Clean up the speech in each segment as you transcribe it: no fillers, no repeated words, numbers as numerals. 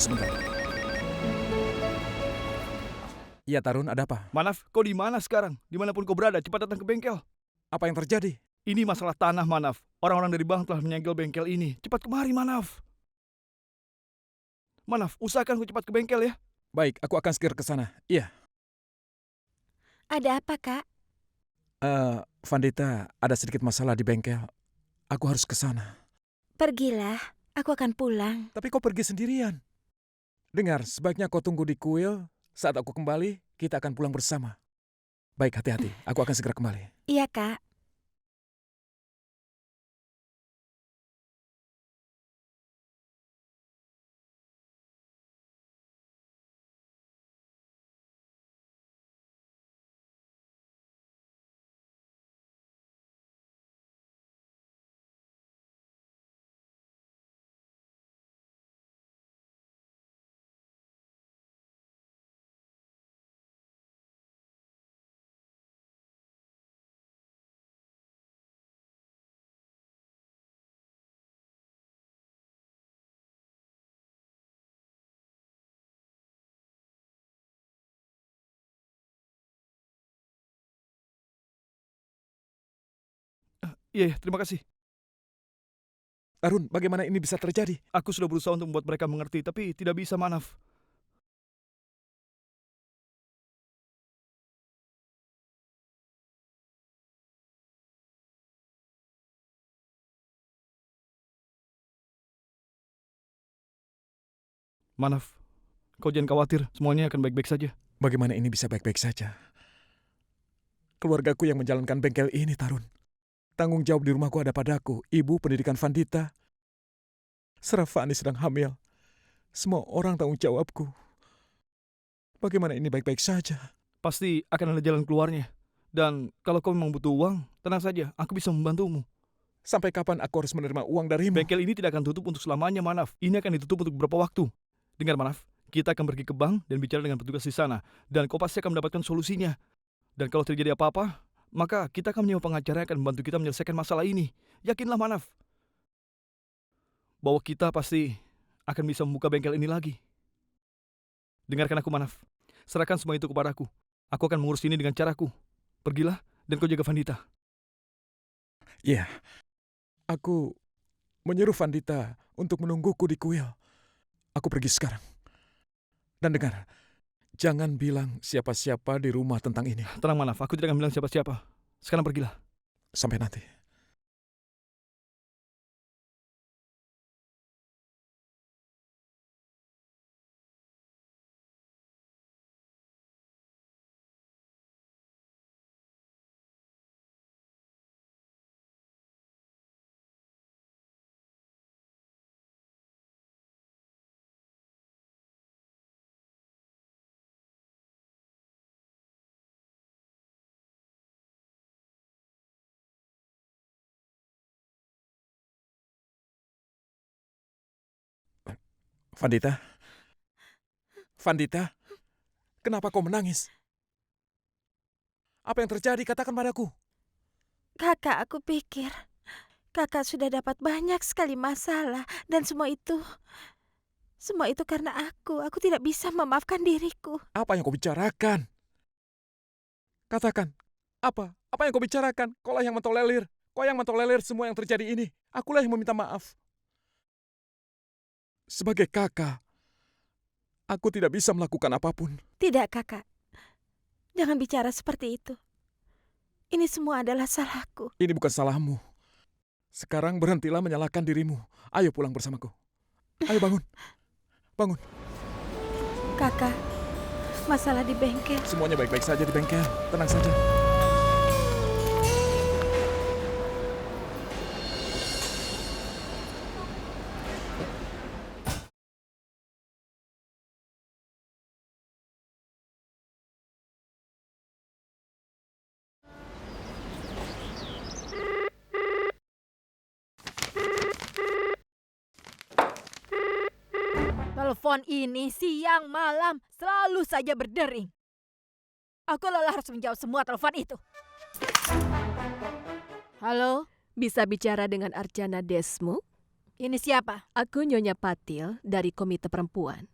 Tunggu sebentar. Iya Tarun, ada apa? Manaf, kau di mana sekarang? Dimanapun kau berada, cepat datang ke bengkel. Apa yang terjadi? Ini masalah tanah, Manaf. Orang-orang dari bank telah menyegel bengkel ini. Cepat kemari, Manaf. Manaf, usahakan kau cepat ke bengkel ya. Baik, aku akan segera ke sana. Iya. Ada apa, Kak? Vandita, ada sedikit masalah di bengkel. Aku harus ke sana. Pergilah, aku akan pulang. Tapi kau pergi sendirian. Dengar, sebaiknya kau tunggu di kuil. Saat aku kembali, kita akan pulang bersama. Baik, hati-hati. Aku akan segera kembali. Iya, Kak. Iya, terima kasih. Tarun, bagaimana ini bisa terjadi? Aku sudah berusaha untuk membuat mereka mengerti, tapi tidak bisa, Manaf. Manaf, kau jangan khawatir, semuanya akan baik-baik saja. Bagaimana ini bisa baik-baik saja? Keluargaku yang menjalankan bengkel ini, Tarun. Tanggung jawab di rumahku ada padaku, ibu, pendidikan Vandita. Serafani sedang hamil. Semua orang tanggung jawabku. Bagaimana ini baik-baik saja? Pasti akan ada jalan keluarnya. Dan kalau kau memang butuh uang, tenang saja, aku bisa membantumu. Sampai kapan aku harus menerima uang darimu? Bengkel ini tidak akan tutup untuk selamanya, Manaf. Ini akan ditutup untuk beberapa waktu. Dengar, Manaf, kita akan pergi ke bank dan bicara dengan petugas di sana. Dan kau pasti akan mendapatkan solusinya. Dan kalau terjadi apa-apa, maka kita akan menyewa pengacara yang akan membantu kita menyelesaikan masalah ini. Yakinlah, Manaf, bahwa kita pasti akan bisa membuka bengkel ini lagi. Dengarkan aku, Manaf. Serahkan semua itu kepadaku. Aku akan mengurus ini dengan caraku. Pergilah dan kau jaga Vandita. Iya. Aku menyuruh Vandita untuk menungguku di kuil. Aku pergi sekarang. Dan dengar, jangan bilang siapa-siapa di rumah tentang ini. Tenang, Manaf, aku tidak akan bilang siapa-siapa. Sekarang pergilah. Sampai nanti. Vandita? Vandita? Kenapa kau menangis? Apa yang terjadi? Katakan padaku. Kakak, aku pikir kakak sudah dapat banyak sekali masalah. Dan semua itu karena aku. Aku tidak bisa memaafkan diriku. Apa yang kau bicarakan? Katakan. Apa? Apa yang kau bicarakan? Kaulah yang mentolerir. Kau yang mentolerir semua yang terjadi ini. Akulah yang meminta maaf. Sebagai kakak, aku tidak bisa melakukan apapun. Tidak, kakak. Jangan bicara seperti itu. Ini semua adalah salahku. Ini bukan salahmu. Sekarang berhentilah menyalahkan dirimu. Ayo pulang bersamaku. Ayo bangun. Bangun. Kakak, masalah di bengkel. Semuanya baik-baik saja di bengkel. Tenang saja. Telepon ini siang malam selalu saja berdering. Aku lelah harus menjawab semua telepon itu. Halo, Bisa bicara dengan Arjana Desmu? Ini siapa? Aku Nyonya Patil dari Komite Perempuan.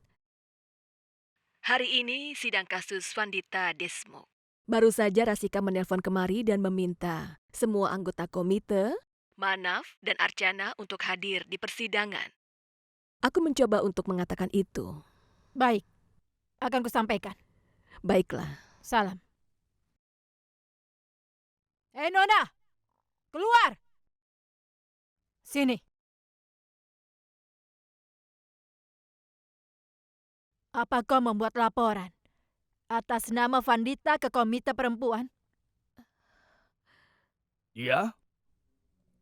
Hari ini sidang kasus Vandita Desmond. Baru saja Rasika menelpon kemari dan meminta semua anggota komite. Manaf dan Archana untuk hadir di persidangan. Aku mencoba untuk mengatakan itu. Baik, akan kusampaikan. Baiklah. Salam. Nona, keluar! Sini. Apa kau membuat laporan atas nama Vandita ke Komite Perempuan? Ya,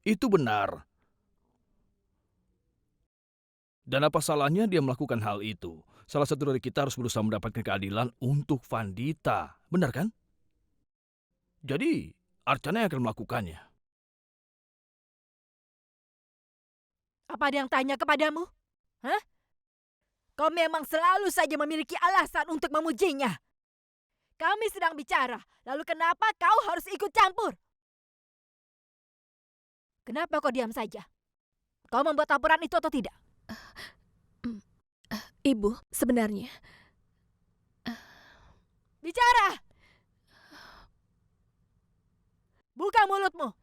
itu benar. Dan apa salahnya dia melakukan hal itu? Salah satu dari kita harus berusaha mendapatkan keadilan untuk Vandita. Benar kan? Jadi, Archana yang akan melakukannya. Apa ada yang tanya kepadamu? Hah? Kau memang selalu saja memiliki alasan untuk memujinya. Kami sedang bicara, lalu kenapa kau harus ikut campur? Kenapa kau diam saja? Kau membuat laporan itu atau tidak? Ibu, sebenarnya Bicara! Buka mulutmu.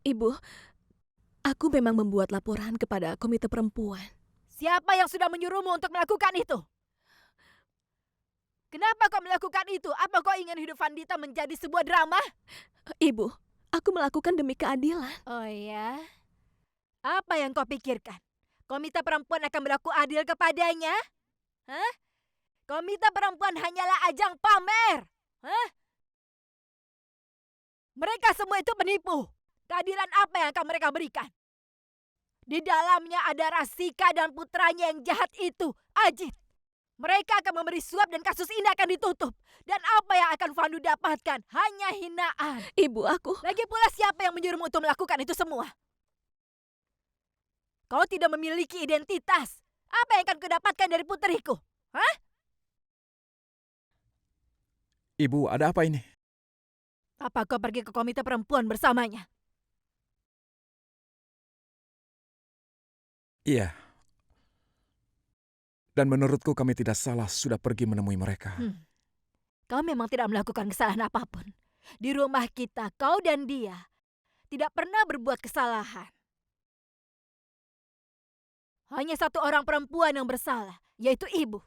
Ibu, aku memang membuat laporan kepada Komite Perempuan. Siapa yang sudah menyuruhmu untuk melakukan itu? Kenapa kau melakukan itu? Apa kau ingin hidup Vandita menjadi sebuah drama? Ibu, aku melakukan demi keadilan. Oh ya? Apa yang kau pikirkan? Komite Perempuan akan berlaku adil kepadanya? Hah? Komite Perempuan hanyalah ajang pamer. Hah? Mereka semua itu penipu. Keadilan apa yang akan mereka berikan? Di dalamnya ada Rasika dan putranya yang jahat itu, Ajit. Mereka akan memberi suap dan kasus ini akan ditutup. Dan apa yang akan Vandu dapatkan? Hanya hinaan. Ibu, aku... Lagi pula siapa yang menyuruhmu untuk melakukan itu semua? Kau tidak memiliki identitas. Apa yang akan kau dapatkan dari puteriku? Hah? Ibu, ada apa ini? Apa kau pergi ke Komite Perempuan bersamanya? Iya. Dan menurutku kami tidak salah sudah pergi menemui mereka. Kau memang tidak melakukan kesalahan apapun. Di rumah kita, kau dan dia tidak pernah berbuat kesalahan. Hanya satu orang perempuan yang bersalah, yaitu ibu.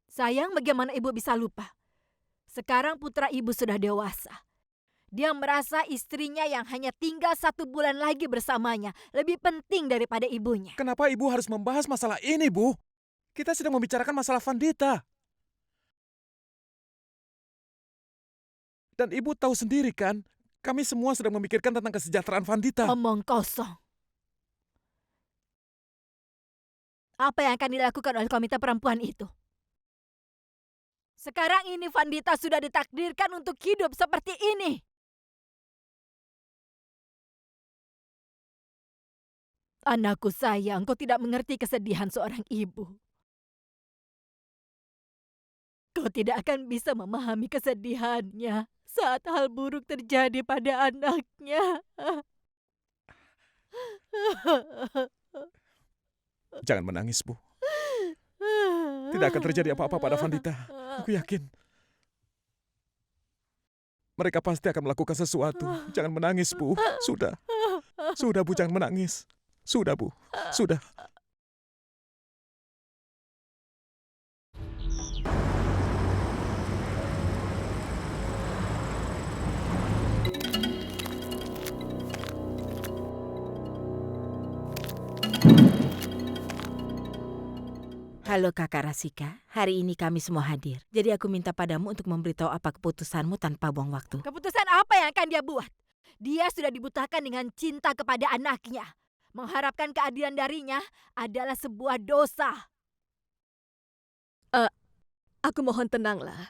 Sayang, bagaimana ibu bisa lupa? Sekarang putra ibu sudah dewasa. Dia merasa istrinya yang hanya tinggal 1 bulan lagi bersamanya lebih penting daripada ibunya. Kenapa ibu harus membahas masalah ini, Bu? Kita sedang membicarakan masalah Vandita. Dan ibu tahu sendiri kan, kami semua sedang memikirkan tentang kesejahteraan Vandita. Omong kosong. Apa yang akan dilakukan oleh Komite Perempuan itu? Sekarang ini Vandita sudah ditakdirkan untuk hidup seperti ini. Anakku sayang, kau tidak mengerti kesedihan seorang ibu. Kau tidak akan bisa memahami kesedihannya saat hal buruk terjadi pada anaknya. Jangan menangis, Bu. Tidak akan terjadi apa-apa pada Vandita. Aku yakin. Mereka pasti akan melakukan sesuatu. Jangan menangis, Bu. Sudah. Sudah, Bu, jangan menangis. Sudah, Bu. Sudah. Halo Kakak Rasika, hari ini kami semua hadir. Jadi aku minta padamu untuk memberitahu apa keputusanmu tanpa buang waktu. Keputusan apa yang akan dia buat? Dia sudah dibutakan dengan cinta kepada anaknya. Mengharapkan keadilan darinya adalah sebuah dosa. Aku mohon tenanglah.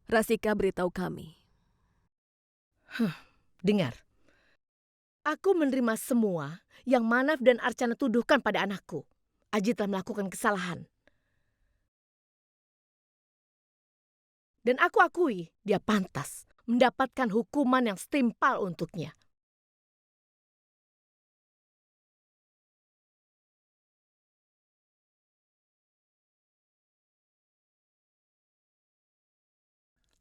Rasika beritahu kami. Dengar. Aku menerima semua yang Manaf dan Archana tuduhkan pada anakku. Ajit telah melakukan kesalahan. Dan aku akui dia pantas mendapatkan hukuman yang setimpal untuknya.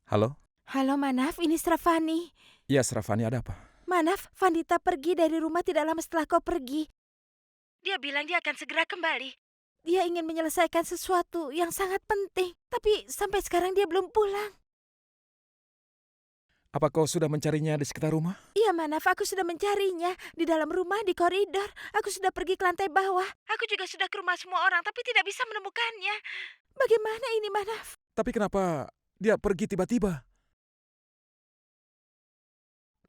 Halo? Halo Manaf, ini Sravani. Ya, Sravani, ada apa? Manaf, Vandita pergi dari rumah tidak lama setelah kau pergi. Dia bilang dia akan segera kembali. Dia ingin menyelesaikan sesuatu yang sangat penting, tapi sampai sekarang dia belum pulang. Apa kau sudah mencarinya di sekitar rumah? Iya Manaf, aku sudah mencarinya. Di dalam rumah, di koridor. Aku sudah pergi ke lantai bawah. Aku juga sudah ke rumah semua orang, tapi tidak bisa menemukannya. Bagaimana ini Manaf? Tapi kenapa dia pergi tiba-tiba?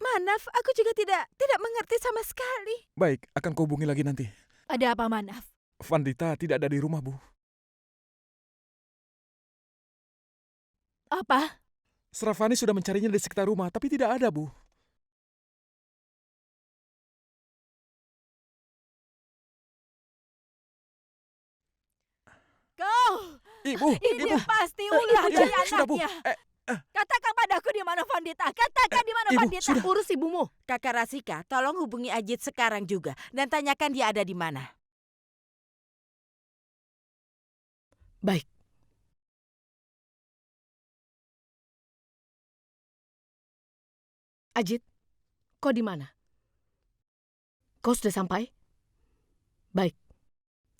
Manaf, aku juga tidak mengerti sama sekali. Baik, akan kuhubungi lagi nanti. Ada apa, Manaf? Vandita tidak ada di rumah, Bu. Apa? Sravani sudah mencarinya di sekitar rumah, tapi tidak ada, Bu. Kau! Ibu, Ini Ibu. pasti ulah Ibu, dari sudah, Bu. anaknya. Katakan padaku di mana Vandita. Katakan di mana Ibu, Vandita. sudah. Urus ibumu. Kakak Rasika, tolong hubungi Ajit sekarang juga dan tanyakan dia ada di mana. Baik. Ajit, kau di mana? Kau sudah sampai? Baik.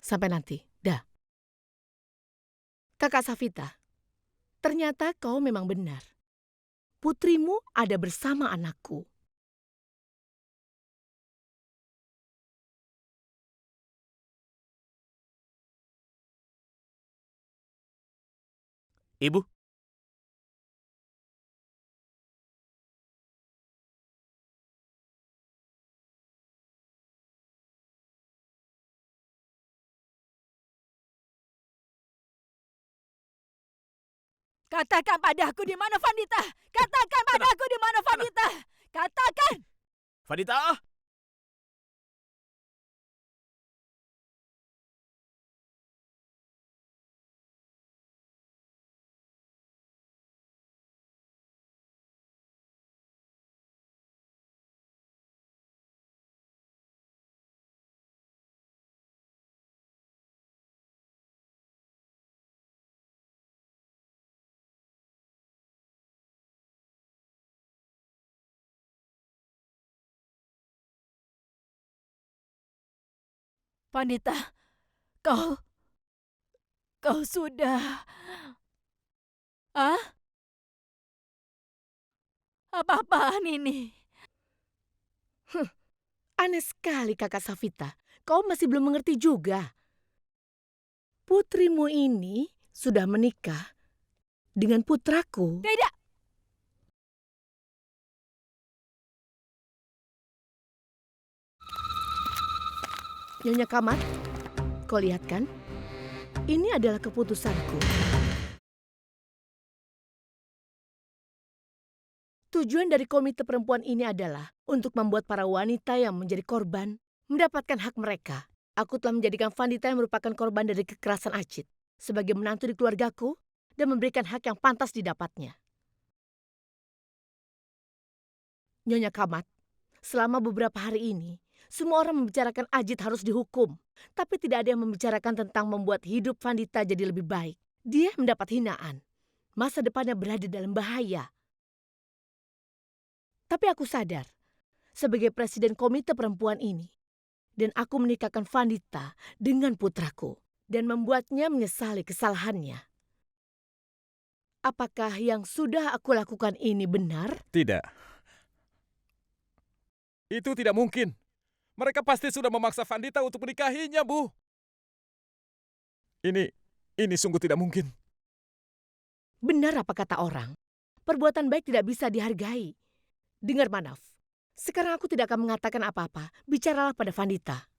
Sampai nanti. Dah. Kakak Safita, ternyata kau memang benar. Putrimu ada bersama anakku. Ibu, Katakan padaku di mana Vandita. Katakan padaku di mana Vandita. Katakan. Vandita! Vandita, kau sudah. Ah? Apa-apaan ini? Aneh sekali kakak Safita. Kau masih belum mengerti juga. Putrimu ini sudah menikah dengan putraku. Tidak. Nyonya Kamat, kau lihat kan? Ini adalah keputusanku. Tujuan dari komite perempuan ini adalah untuk membuat para wanita yang menjadi korban mendapatkan hak mereka. Aku telah menjadikan Vandita yang merupakan korban dari kekerasan Ajit sebagai menantu di keluargaku dan memberikan hak yang pantas didapatnya. Nyonya Kamat, selama beberapa hari ini, semua orang membicarakan Ajit harus dihukum, tapi tidak ada yang membicarakan tentang membuat hidup Vandita jadi lebih baik. Dia mendapat hinaan. Masa depannya berada dalam bahaya. Tapi aku sadar, sebagai presiden komite perempuan ini, dan aku menikahkan Vandita dengan putraku, dan membuatnya menyesali kesalahannya. Apakah yang sudah aku lakukan ini benar? Tidak. Itu tidak mungkin. Mereka pasti sudah memaksa Vandita untuk menikahinya, Bu. Ini sungguh tidak mungkin. Benar apa kata orang? Perbuatan baik tidak bisa dihargai. Dengar Manaf, sekarang aku tidak akan mengatakan apa-apa. Bicaralah pada Vandita.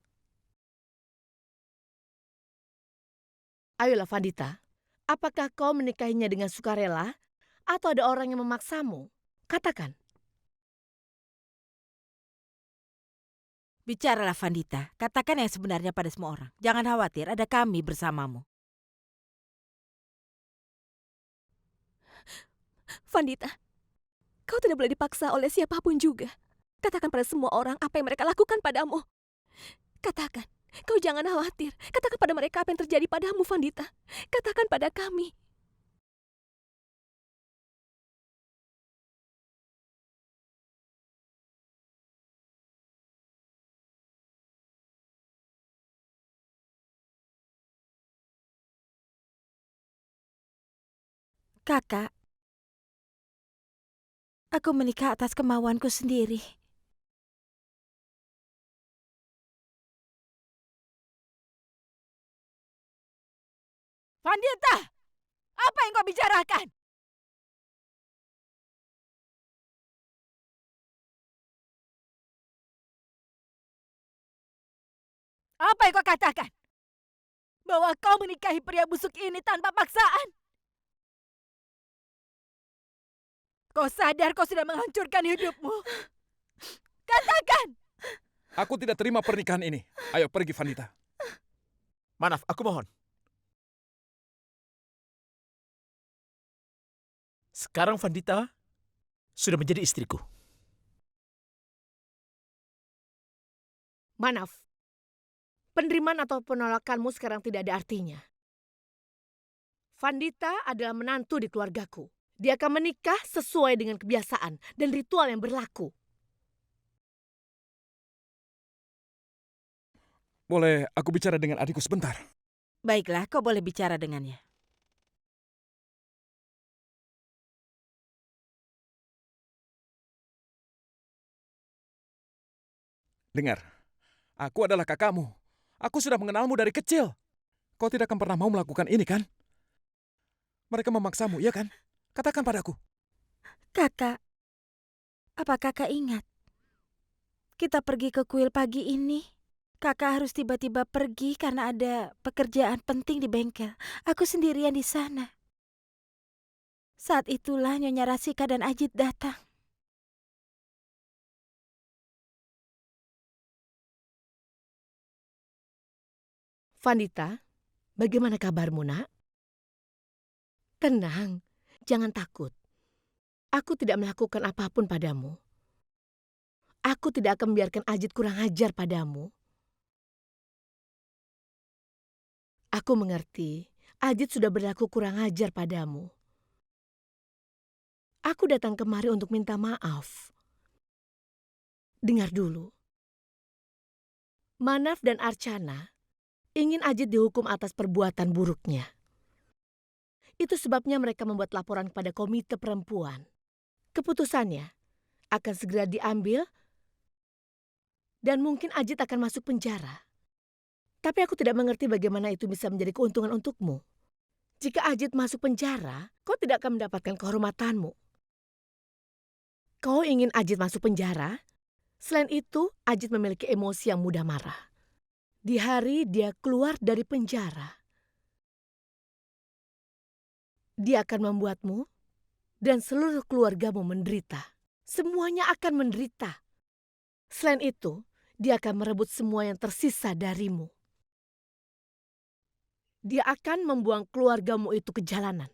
Ayolah Vandita, apakah kau menikahinya dengan sukarela atau ada orang yang memaksamu? Katakan. Bicaralah Vandita, katakan yang sebenarnya pada semua orang. Jangan khawatir, ada kami bersamamu. Vandita, kau tidak boleh dipaksa oleh siapapun juga. Katakan pada semua orang apa yang mereka lakukan padamu. Katakan, kau jangan khawatir. Katakan pada mereka apa yang terjadi padamu, Vandita. Katakan pada kami. Kakak, aku menikah atas kemauanku sendiri. Vandita, apa yang kau bicarakan? Apa yang kau katakan? Bahwa kau menikahi pria busuk ini tanpa paksaan? Kau sadar kau sudah menghancurkan hidupmu? Katakan! Aku tidak terima pernikahan ini. Ayo pergi, Vandita. Manaf, aku mohon. Sekarang Vandita sudah menjadi istriku. Manaf, penerimaan atau penolakanmu sekarang tidak ada artinya. Vandita adalah menantu di keluargaku. Dia akan menikah sesuai dengan kebiasaan dan ritual yang berlaku. Boleh aku bicara dengan adikku sebentar? Baiklah, kau boleh bicara dengannya. Dengar, aku adalah kakakmu. Aku sudah mengenalmu dari kecil. Kau tidak akan pernah mau melakukan ini, kan? Mereka memaksamu, iya kan? Katakan padaku. Kakak, apa kakak ingat? Kita pergi ke kuil pagi ini. Kakak harus tiba-tiba pergi karena ada pekerjaan penting di bengkel. Aku sendirian di sana. Saat itulah Nyonya Rasika dan Ajit datang. Vandita, bagaimana kabarmu, nak? Tenang, jangan takut. Aku tidak melakukan apapun padamu. Aku tidak akan membiarkan Ajit kurang ajar padamu. Aku mengerti, Ajit sudah berlaku kurang ajar padamu. Aku datang kemari untuk minta maaf. Dengar dulu. Manaf dan Archana ingin Ajit dihukum atas perbuatan buruknya. Itu sebabnya mereka membuat laporan kepada Komite Perempuan. Keputusannya akan segera diambil dan mungkin Ajit akan masuk penjara. Tapi aku tidak mengerti bagaimana itu bisa menjadi keuntungan untukmu. Jika Ajit masuk penjara, kau tidak akan mendapatkan kehormatanmu. Kau ingin Ajit masuk penjara? Selain itu, Ajit memiliki emosi yang mudah marah. Di hari dia keluar dari penjara, dia akan membuatmu dan seluruh keluargamu menderita. Semuanya akan menderita. Selain itu, dia akan merebut semua yang tersisa darimu. Dia akan membuang keluargamu itu ke jalanan.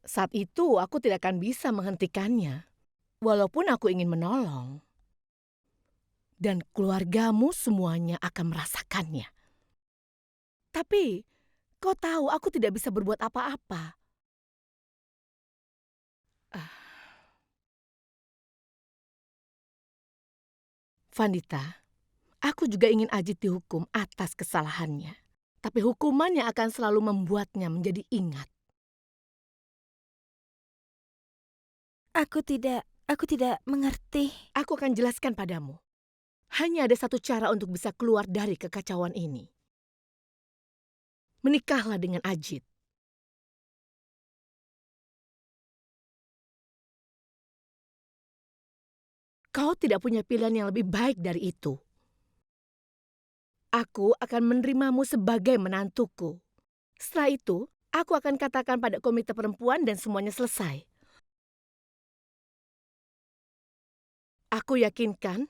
Saat itu aku tidak akan bisa menghentikannya, walaupun aku ingin menolong. Dan keluargamu semuanya akan merasakannya. Tapi, kau tahu aku tidak bisa berbuat apa-apa. Vandita, aku juga ingin Ajit dihukum atas kesalahannya. Tapi hukuman yang akan selalu membuatnya menjadi ingat. Aku tidak mengerti. Aku akan jelaskan padamu. Hanya ada satu cara untuk bisa keluar dari kekacauan ini. Menikahlah dengan Ajit. Kau tidak punya pilihan yang lebih baik dari itu. Aku akan menerimamu sebagai menantuku. Setelah itu, aku akan katakan pada Komite Perempuan dan semuanya selesai. Aku yakinkan,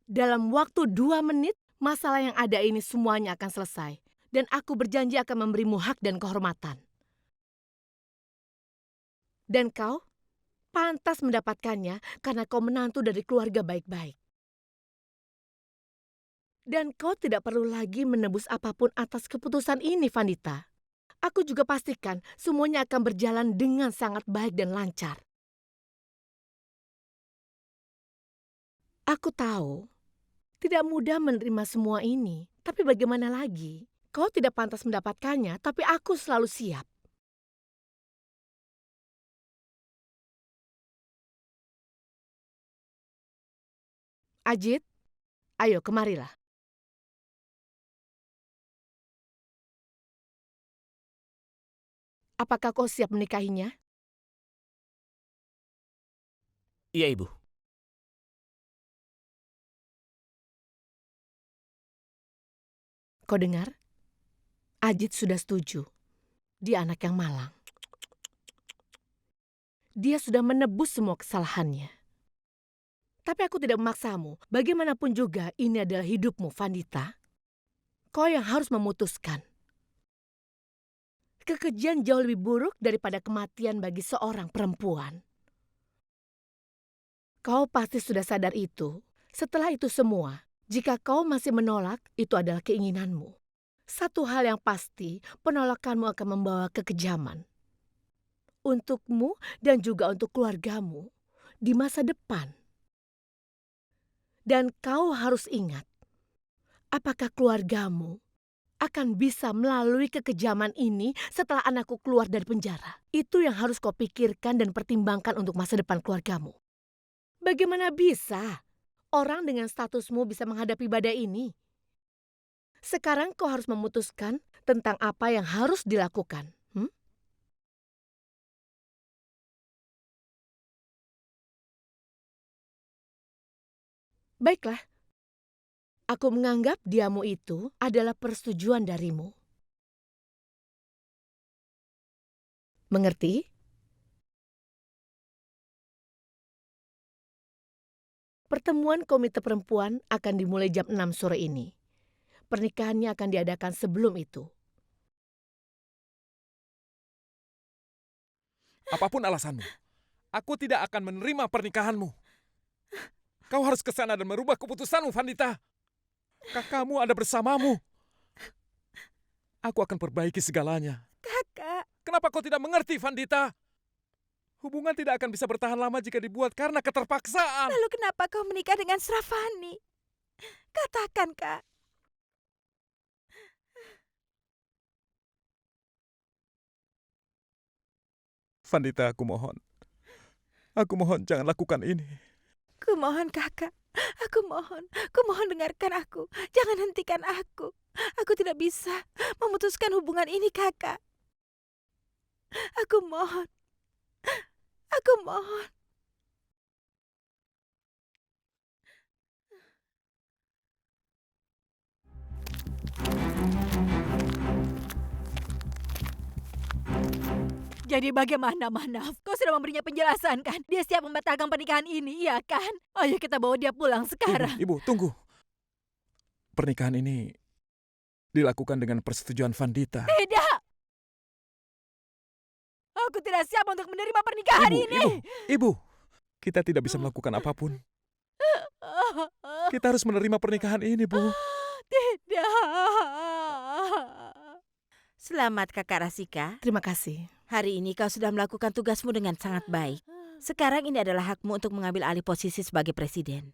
dalam waktu 2 menit, masalah yang ada ini semuanya akan selesai. Dan aku berjanji akan memberimu hak dan kehormatan. Dan kau pantas mendapatkannya karena kau menantu dari keluarga baik-baik. Dan kau tidak perlu lagi menebus apapun atas keputusan ini, Vandita. Aku juga pastikan semuanya akan berjalan dengan sangat baik dan lancar. Aku tahu, tidak mudah menerima semua ini. Tapi bagaimana lagi? Kau tidak pantas mendapatkannya, tapi aku selalu siap. Ajit, ayo kemarilah. Apakah kau siap menikahinya? Iya, Ibu. Kau dengar? Ajit sudah setuju. Dia anak yang malang. Dia sudah menebus semua kesalahannya. Tapi aku tidak memaksamu. Bagaimanapun juga ini adalah hidupmu, Vandita. Kau yang harus memutuskan. Kekejian jauh lebih buruk daripada kematian bagi seorang perempuan. Kau pasti sudah sadar itu. Setelah itu semua, jika kau masih menolak, itu adalah keinginanmu. Satu hal yang pasti, penolakanmu akan membawa kekejaman. Untukmu dan juga untuk keluargamu di masa depan. Dan kau harus ingat, apakah keluargamu akan bisa melalui kekejaman ini setelah anakku keluar dari penjara? Itu yang harus kau pikirkan dan pertimbangkan untuk masa depan keluargamu. Bagaimana bisa orang dengan statusmu bisa menghadapi badai ini? Sekarang kau harus memutuskan tentang apa yang harus dilakukan. Baiklah, aku menganggap diamu itu adalah persetujuan darimu. Mengerti? Pertemuan komite perempuan akan dimulai jam 6 sore ini. Pernikahannya akan diadakan sebelum itu. Apapun alasanmu, aku tidak akan menerima pernikahanmu. Kau harus ke sana dan merubah keputusanmu, Vandita. Kakakmu ada bersamamu. Aku akan perbaiki segalanya. Kakak, Kenapa kau tidak mengerti, Vandita? Hubungan tidak akan bisa bertahan lama jika dibuat karena keterpaksaan. lalu kenapa kau menikah dengan Sravani? Katakan, Kak. Vandita, aku mohon. Aku mohon jangan lakukan ini. Kumohon, Kakak. Aku mohon dengarkan aku. Jangan hentikan aku. Aku tidak bisa memutuskan hubungan ini, Kakak. Aku mohon. Aku mohon. Jadi bagaimana, Manaf? Kau sudah memberinya penjelasan kan? Dia siap membatalkan pernikahan ini, iya kan? Ayo kita bawa dia pulang sekarang. Ibu, tunggu. Pernikahan ini dilakukan dengan persetujuan Vandita. Tidak! Aku tidak siap untuk menerima pernikahan ini. Ibu, kita tidak bisa melakukan apapun. Kita harus menerima pernikahan ini, Bu. Tidak. Selamat, Kakak Rasika. Terima kasih. Hari ini kau sudah melakukan tugasmu dengan sangat baik. Sekarang ini adalah hakmu untuk mengambil alih posisi sebagai presiden.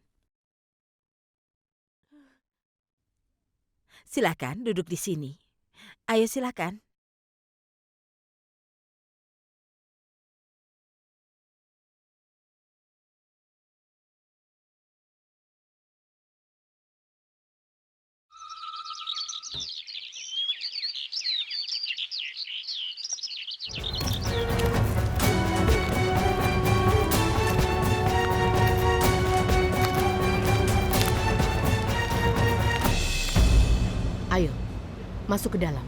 Silakan duduk di sini. Ayo silakan. Ayo, masuk ke dalam.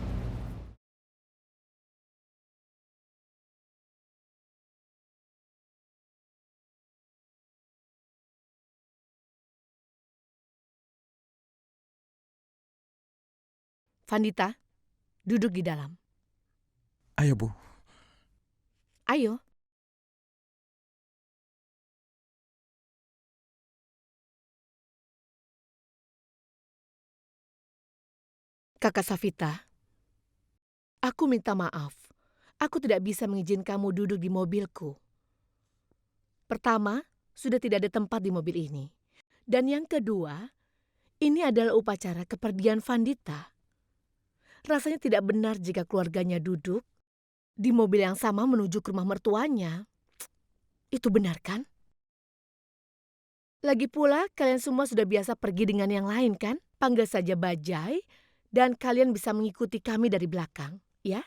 Vandita, duduk di dalam. Ayo, Bu. Ayo. Kakak Savita, aku minta maaf. Aku tidak bisa mengizinkan kamu duduk di mobilku. Pertama, sudah tidak ada tempat di mobil ini. Dan yang kedua, ini adalah upacara kepergian Vandita. Rasanya tidak benar jika keluarganya duduk di mobil yang sama menuju ke rumah mertuanya. Itu benar kan? Lagi pula, kalian semua sudah biasa pergi dengan yang lain kan? Panggil saja Bajai, dan kalian bisa mengikuti kami dari belakang, ya?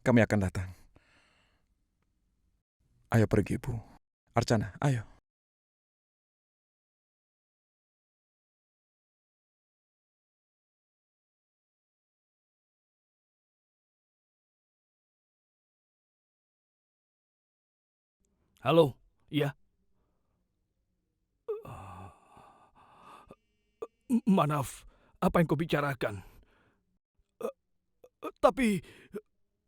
Kami akan datang. Ayo pergi, Bu. Archana, ayo. Halo, iya. Maaf, apa yang kau bicarakan? Tapi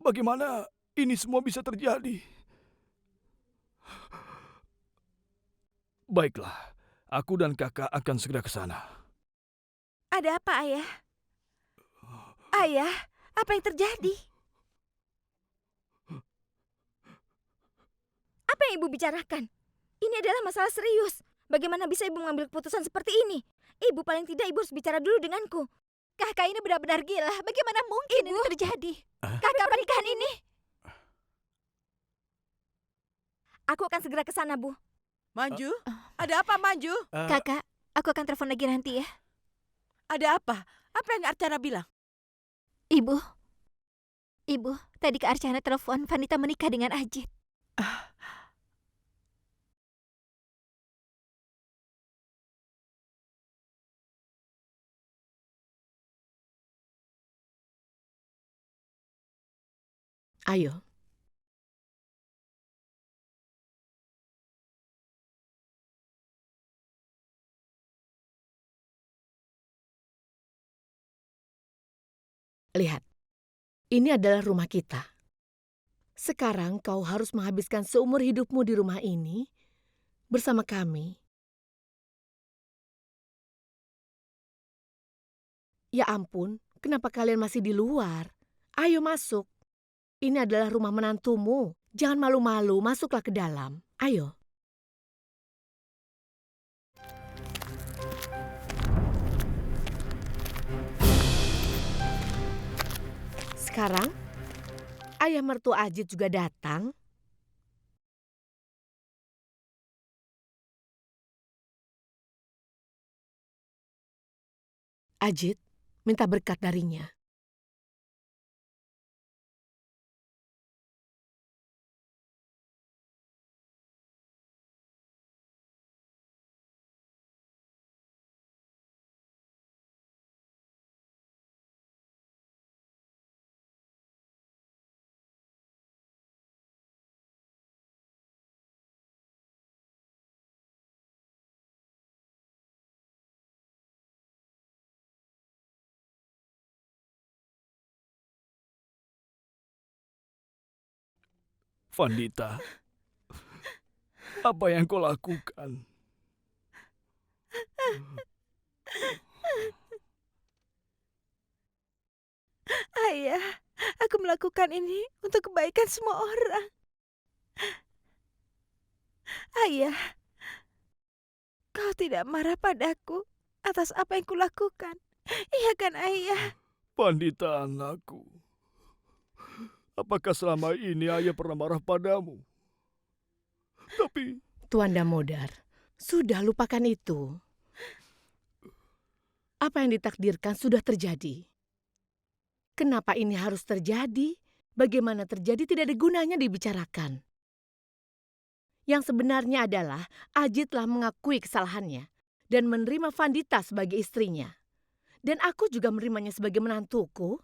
bagaimana ini semua bisa terjadi? Baiklah, aku dan kakak akan segera ke sana. Ada apa, Ayah? Ayah, apa yang terjadi? Apa yang ibu bicarakan? Ini adalah masalah serius. Bagaimana bisa ibu mengambil keputusan seperti ini? Ibu paling tidak ibu harus bicara dulu denganku. Kakak ini benar-benar gila. Bagaimana mungkin ini terjadi? Kakak pernikahan ini. Aku akan segera ke sana, Bu. Manju? Ada apa, Manju? Kakak, aku akan telepon lagi nanti ya. Ada apa? Apa yang Archana bilang? Ibu, tadi Kak Archana telepon Vanita menikah dengan Ajit. Ayo. Lihat, ini adalah rumah kita. Sekarang kau harus menghabiskan seumur hidupmu di rumah ini bersama kami. Ya ampun, kenapa kalian masih di luar? Ayo masuk. Ini adalah rumah menantumu. Jangan malu-malu, masuklah ke dalam. Ayo. Sekarang, ayah mertua Ajit juga datang. Ajit minta berkat darinya. Vandita, apa yang kau lakukan? Ayah, aku melakukan ini untuk kebaikan semua orang. Ayah, kau tidak marah padaku atas apa yang kulakukan. Iya kan, Ayah? Vandita anakku, apakah selama ini ayah pernah marah padamu? Tapi Tuan Damodar, sudah lupakan itu. Apa yang ditakdirkan sudah terjadi. Kenapa ini harus terjadi? Bagaimana terjadi tidak ada gunanya dibicarakan. Yang sebenarnya adalah Ajit telah mengakui kesalahannya dan menerima Vandita sebagai istrinya. Dan aku juga menerimanya sebagai menantuku.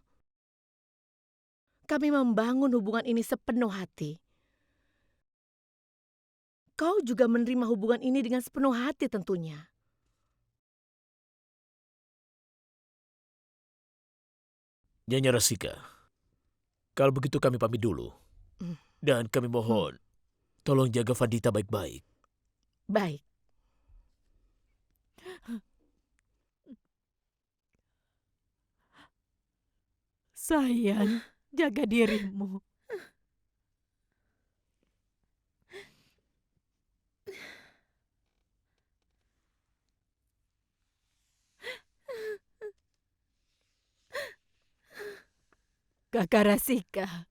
Kami membangun hubungan ini sepenuh hati. Kau juga menerima hubungan ini dengan sepenuh hati tentunya. Nyonya Rasika, kalau begitu kami pamit dulu. Dan kami mohon, tolong jaga Vandita baik-baik. Baik. Sayang, jaga dirimu. Kakak Rasika,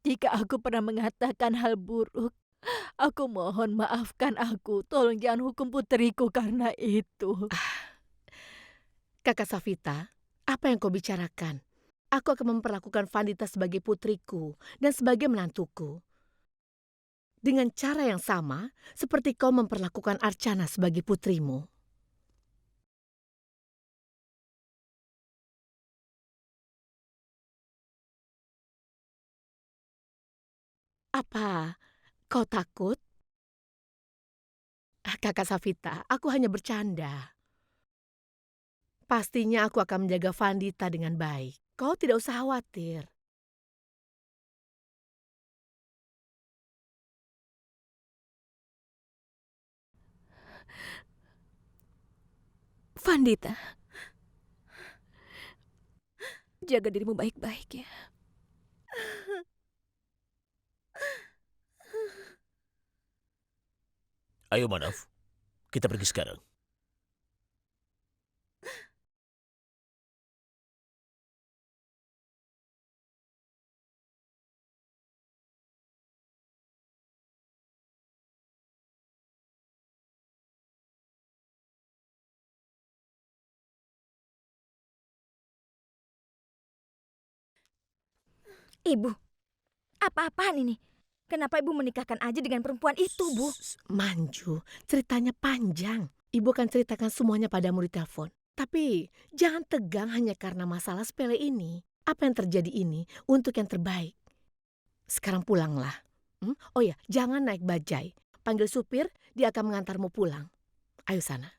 jika aku pernah mengatakan hal buruk Aku mohon maafkan aku. Tolong jangan hukum putriku karena itu. Kakak Safita, apa yang kau bicarakan? Aku akan memperlakukan Vandita sebagai putriku dan sebagai menantuku. Dengan cara yang sama seperti kau memperlakukan Archana sebagai putrimu. Apa? Kau takut? Kakak Safita, aku hanya bercanda. Pastinya aku akan menjaga Vandita dengan baik. Kau tidak usah khawatir. Vandita, jaga dirimu baik-baik ya. Ayo Manaf, kita pergi sekarang. Ibu, apa-apaan ini? Kenapa ibu menikahkan Ajit dengan perempuan itu, Bu? Manju, ceritanya panjang. Ibu akan ceritakan semuanya padamu di telepon. Tapi jangan tegang hanya karena masalah sepele ini. Apa yang terjadi ini untuk yang terbaik. Sekarang pulanglah. Oh ya, jangan naik bajai. Panggil supir, dia akan mengantarmu pulang. Ayo sana.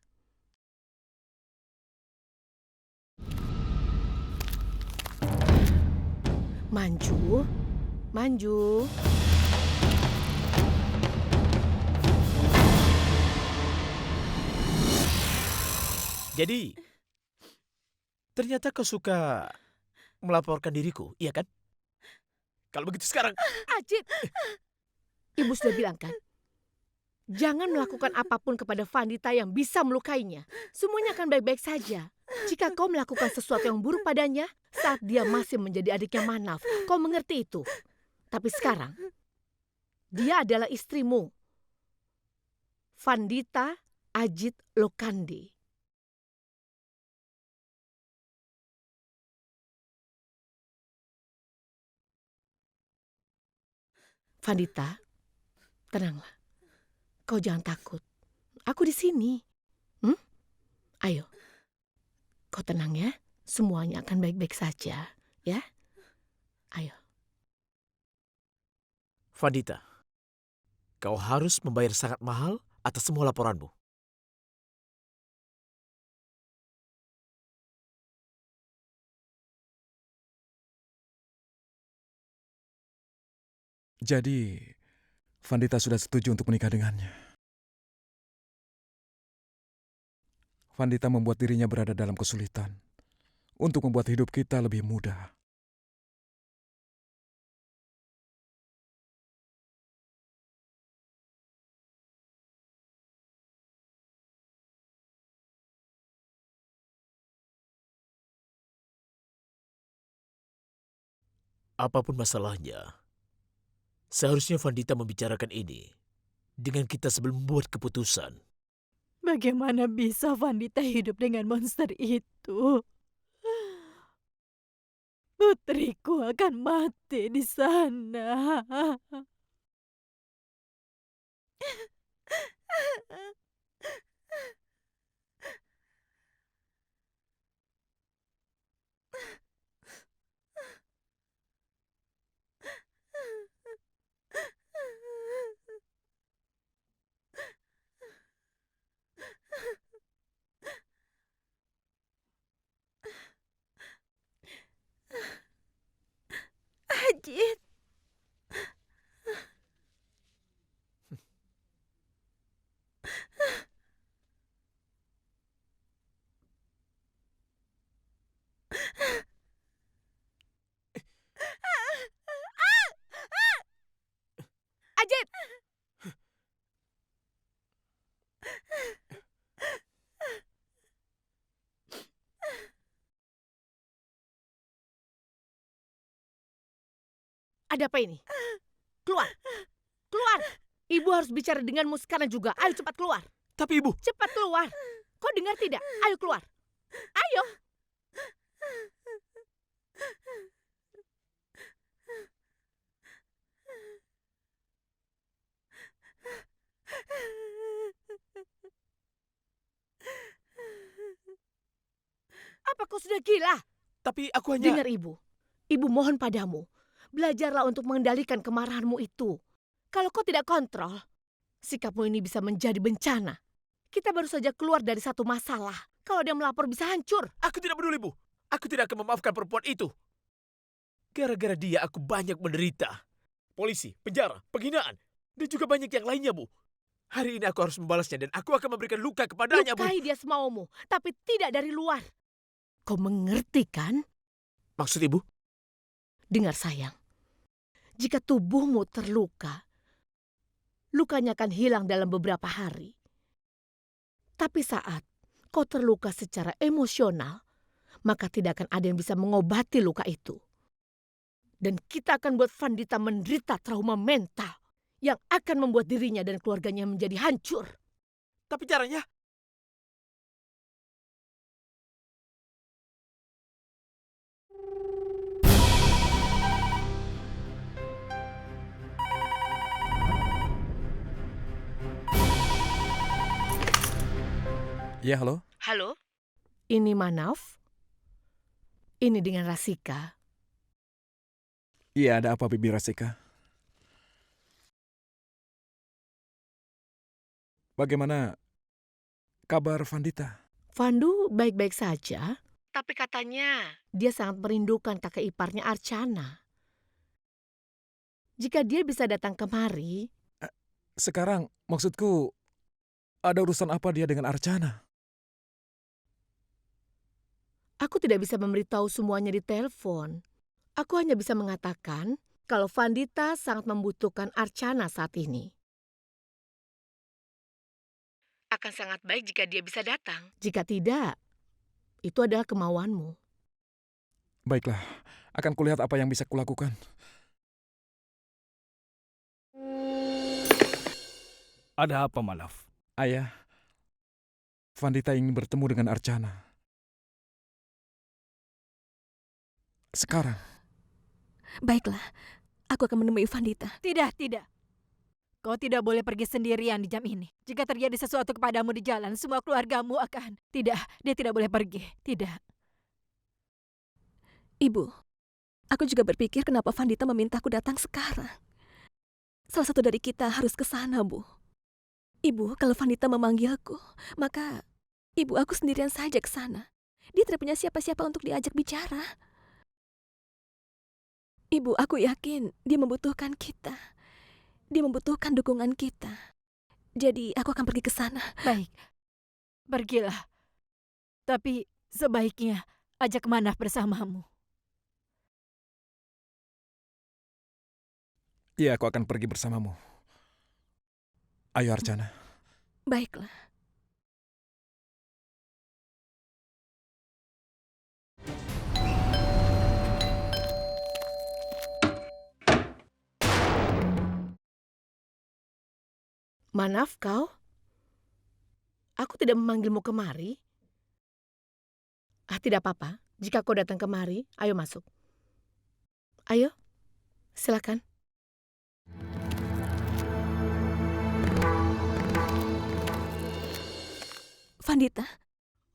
Manju, Manju. Jadi, ternyata kau suka melaporkan diriku, iya kan? Kalau begitu sekarang. Ajit, ibu sudah bilang kan? Jangan melakukan apapun kepada Vandita yang bisa melukainya. Semuanya akan baik-baik saja. Jika kau melakukan sesuatu yang buruk padanya, saat dia masih menjadi adiknya Manaf, kau mengerti itu. Tapi sekarang, dia adalah istrimu. Vandita Ajit Lokandi. Vandita, tenanglah. Kau jangan takut. Aku di sini. Ayo. Kau tenang ya. Semuanya akan baik-baik saja. Ya. Ayo. Vandita, kau harus membayar sangat mahal atas semua laporanmu. Jadi, Vandita sudah setuju untuk menikah dengannya. Vandita membuat dirinya berada dalam kesulitan untuk membuat hidup kita lebih mudah. Apapun masalahnya, seharusnya Vandita membicarakan ini dengan kita sebelum membuat keputusan. Bagaimana bisa Vandita hidup dengan monster itu? Putriku akan mati di sana. Ajit. Ajit! Ada apa ini? Keluar! Keluar! Ibu harus bicara denganmu sekarang juga. Ayo cepat keluar. Tapi Ibu, Cepat keluar. Kau dengar tidak? Ayo keluar. Ayo. Apa kau sudah gila? tapi aku hanya... Dengar ibu. Ibu mohon padamu. Belajarlah untuk mengendalikan kemarahanmu itu. Kalau kau tidak kontrol, sikapmu ini bisa menjadi bencana. Kita baru saja keluar dari satu masalah. Kalau dia melapor bisa hancur. Aku tidak peduli, Bu. Aku tidak akan memaafkan perempuan itu. Gara-gara dia aku banyak menderita. Polisi, penjara, penghinaan, dan juga banyak yang lainnya, Bu. Hari ini aku harus membalasnya dan aku akan memberikan luka kepadanya, Bu. Lukai dia semaumu, tapi tidak dari luar. Kau mengerti kan? Maksud Ibu? Dengar sayang, jika tubuhmu terluka, lukanya akan hilang dalam beberapa hari. Tapi saat kau terluka secara emosional, maka tidak akan ada yang bisa mengobati luka itu. Dan kita akan buat Vandita menderita trauma mental yang akan membuat dirinya dan keluarganya menjadi hancur. Tapi caranya... Ya, halo? Halo? Ini Manaf. Ini dengan Rasika. Iya, ada apa, Bibi Rasika? Bagaimana kabar Vandita? Vandu baik-baik saja. Tapi katanya... Dia sangat merindukan kakak iparnya Archana. Jika dia bisa datang kemari, Sekarang, maksudku, ada urusan apa dia dengan Archana? aku tidak bisa memberitahu semuanya di telepon. Aku hanya bisa mengatakan kalau Vandita sangat membutuhkan Archana saat ini. akan sangat baik jika dia bisa datang. Jika tidak, itu adalah kemauanmu. Baiklah, akan kulihat apa yang bisa kulakukan. Ada apa, Manaf? Ayah, Vandita ingin bertemu dengan Archana. Sekarang. Baiklah, aku akan menemui Vandita. Tidak, tidak. Kau tidak boleh pergi sendirian di jam ini. Jika terjadi sesuatu kepadamu di jalan, semua keluargamu akan... Tidak, dia tidak boleh pergi. Tidak. Ibu, aku juga berpikir kenapa Vandita memintaku datang sekarang. Salah satu dari kita harus ke sana, Bu. Ibu, kalau Vandita memanggilku, maka ibu aku sendirian saja ke sana. Dia tidak punya siapa-siapa untuk diajak bicara. Ibu, aku yakin dia membutuhkan kita. Dia membutuhkan dukungan kita. Jadi, aku akan pergi ke sana. Baik. Pergilah. Tapi sebaiknya ajak Manaf bersamamu. Iya, aku akan pergi bersamamu. Ayo, Archana. Baiklah. Manaf kau? Aku tidak memanggilmu kemari. Tidak apa-apa. Jika kau datang kemari, ayo masuk. Ayo, silakan. Vandita,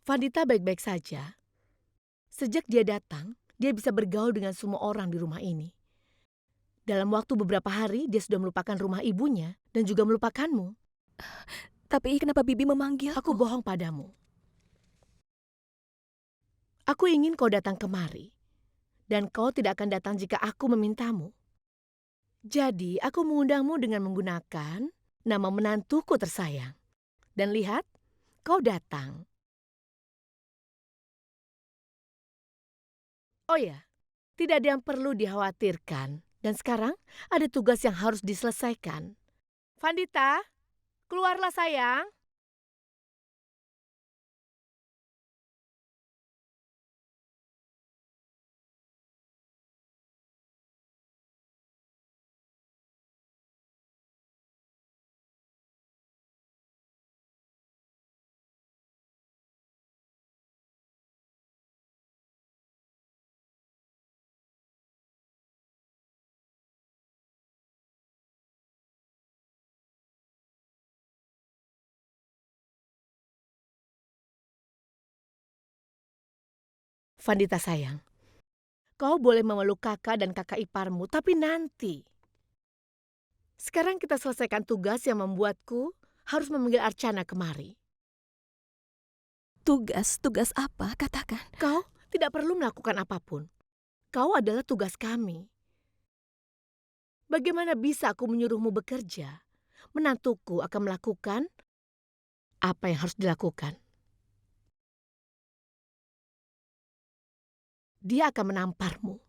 Vandita baik-baik saja. Sejak dia datang, dia bisa bergaul dengan semua orang di rumah ini. Dalam waktu beberapa hari, dia sudah melupakan rumah ibunya dan juga melupakanmu. tapi kenapa Bibi memanggil? Aku bohong padamu. Aku ingin kau datang kemari. Dan kau tidak akan datang jika aku memintamu. Jadi, aku mengundangmu dengan menggunakan nama menantuku tersayang. Dan lihat, kau datang. Oh ya, tidak ada yang perlu dikhawatirkan. Dan sekarang ada tugas yang harus diselesaikan. Vandita, keluarlah sayang. Vandita sayang, kau boleh memeluk kakak dan kakak iparmu, tapi nanti. Sekarang kita selesaikan tugas yang membuatku harus memanggil Archana kemari. Tugas apa? Katakan. Kau tidak perlu melakukan apapun. Kau adalah tugas kami. Bagaimana bisa aku menyuruhmu bekerja? Menantuku akan melakukan apa yang harus dilakukan. Dia akan menamparmu.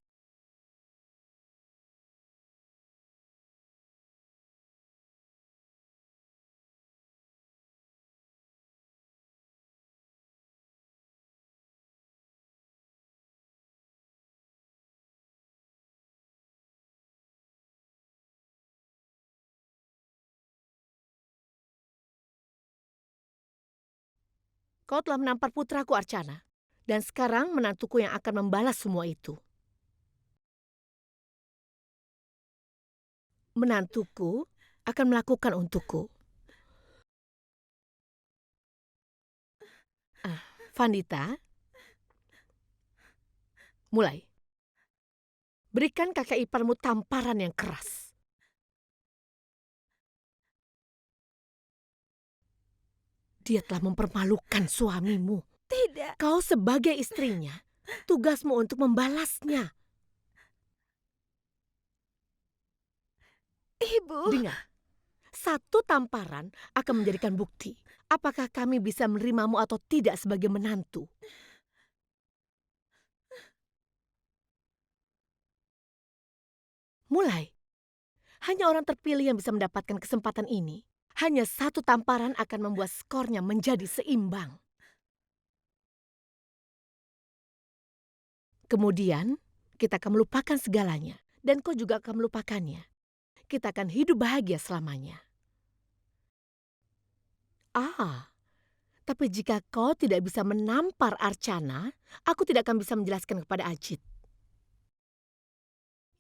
Kau telah menampar putraku Archana. Dan sekarang menantuku yang akan membalas semua itu. Menantuku akan melakukan untukku. Vandita, mulai. Berikan kakak iparmu tamparan yang keras. Dia telah mempermalukan suamimu. Tidak. Kau sebagai istrinya, tugasmu untuk membalasnya. Ibu. Dengar, satu tamparan akan menjadikan bukti apakah kami bisa menerimamu atau tidak sebagai menantu. Mulai. Hanya orang terpilih yang bisa mendapatkan kesempatan ini. Hanya satu tamparan akan membuat skornya menjadi seimbang. Kemudian, kita akan melupakan segalanya. Dan kau juga akan melupakannya. Kita akan hidup bahagia selamanya. Tapi jika kau tidak bisa menampar Archana, aku tidak akan bisa menjelaskan kepada Ajit.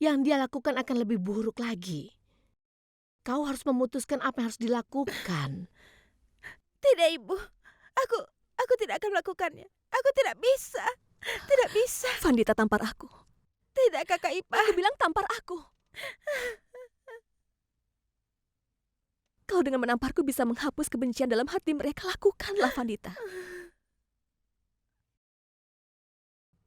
Yang dia lakukan akan lebih buruk lagi. Kau harus memutuskan apa yang harus dilakukan. Tidak, Ibu. Aku tidak akan melakukannya. Aku tidak bisa. Tidak bisa. Vandita tampar aku. Tidak, kakak ipar. Aku bilang tampar aku. Kau dengan menamparku bisa menghapus kebencian dalam hati mereka. Lakukanlah, Vandita.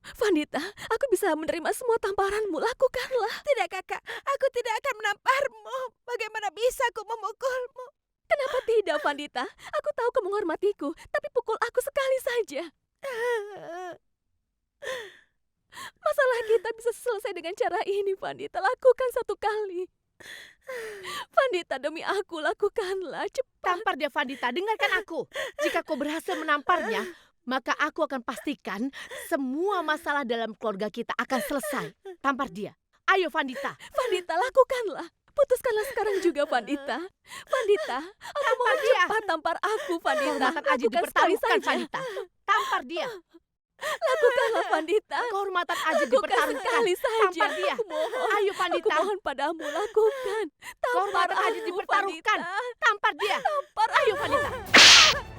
Vandita, aku bisa menerima semua tamparanmu. Lakukanlah. Tidak, kakak. Aku tidak akan menamparmu. Bagaimana bisa aku memukulmu? Kenapa tidak, Vandita? Aku tahu kau menghormatiku, tapi pukul aku sekali saja. Masalah kita bisa selesai dengan cara ini, Vandita. Lakukan satu kali. Vandita, demi aku, lakukanlah. Cepat. Tampar dia, Vandita. Dengarkan aku. Jika kau berhasil menamparnya, maka aku akan pastikan semua masalah dalam keluarga kita akan selesai. Tampar dia. Ayo, Vandita. Vandita, lakukanlah. Putuskanlah sekarang juga, Vandita. Vandita, aku mohon cepat tampar aku, Vandita. Kehormatan Ajit Lakukan sekali dipertaruhkan, saja. Vandita. Tampar dia. Lakukanlah, Vandita. Kehormatan Ajit Lakukan dipertaruhkan. sekali saja. Tampar dia. Aku mohon. Ayo, Aku Vandita. mohon padamu, lakukan. Tampar Kehormatan Ajit aku, dipertaruhkan. Vandita. Tampar dia. Tampar Ayo, aku. Vandita.